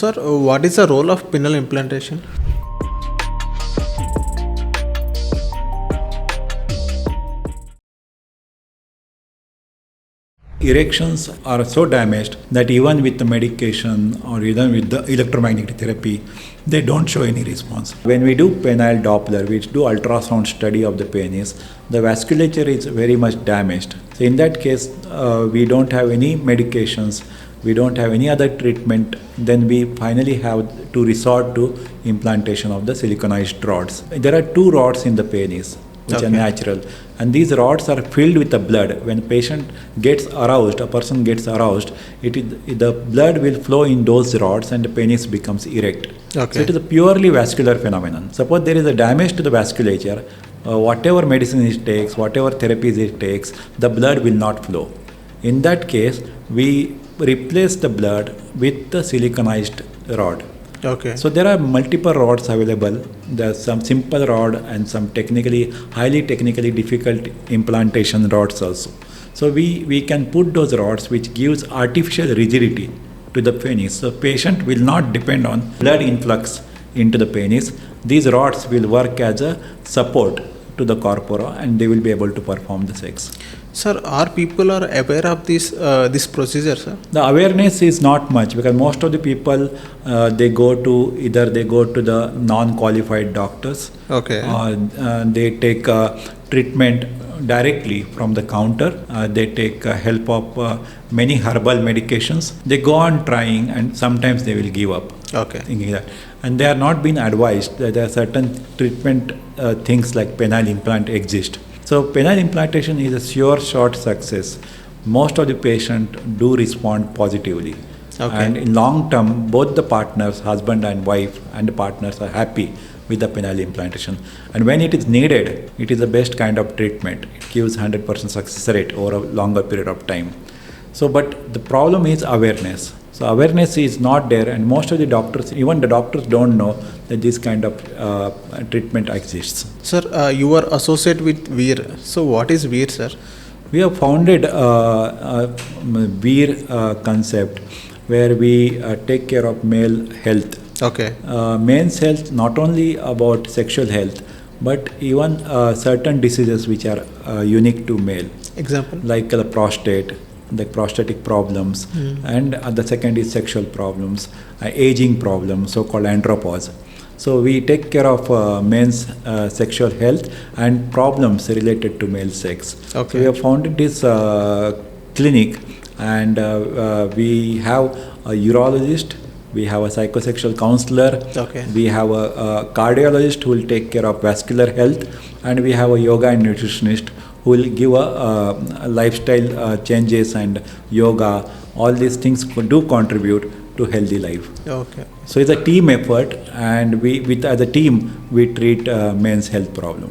sir, what is the role of penile implantation? Erections are so damaged that even with the medication or even with the electromagnetic therapy, they don't show any response. When we do penile Doppler, we do ultrasound study of the penis, the vasculature is very much damaged. So in that case, we don't have any medications, we don't have any other treatment, then we finally have to resort to implantation of the siliconized rods. There are two rods in the penis, which are natural, and these rods are filled with the blood. When a patient gets aroused, a person gets aroused, the blood will flow in those rods and the penis becomes erect. So it is a purely vascular phenomenon. Suppose there is a damage to the vasculature, whatever medicine it takes, whatever therapies it takes, the blood will not flow. In that case, we replace the blood with the siliconized rod. So there are multiple rods available. There's some simple rod and some highly technically difficult implantation rods also. So we can put those rods which gives artificial rigidity to the penis. So patient will not depend on blood influx into the penis. These rods will work as a support to the corpora and they will be able to perform the sex. Sir, are people aware of this procedure, sir? The awareness is not much because most of the people they go to the non-qualified doctors. They take treatment directly from the counter. They take help of many herbal medications. They go on trying and sometimes they will give up. Thinking that. And they are not being advised that there are certain treatment things like penile implant exist. So penile implantation is a sure shot success. Most of the patients do respond positively. And in long term, both the partners, husband and wife, and the partners are happy with the penile implantation. And when it is needed, it is the best kind of treatment. It gives 100% success rate over a longer period of time. So, but the problem is awareness. So awareness is not there, and most of the doctors, even the doctors, don't know that this kind of treatment exists. Sir, you are associated with Vir. So what is Vir, sir? We have founded Vir concept where we take care of male health. Men's health, not only about sexual health, but even certain diseases which are unique to male. Example? Like the prostate, the prostatic problems, and the second is sexual problems, aging problems, so-called andropause. So we take care of men's sexual health and problems related to male sex. So we have founded this clinic, and we have a urologist, we have a psychosexual counselor, we have a cardiologist who will take care of vascular health, and we have a yoga and nutritionist who will give a lifestyle changes and yoga. All these things do contribute to healthy life. So it's a team effort, and as a team we treat men's health problem.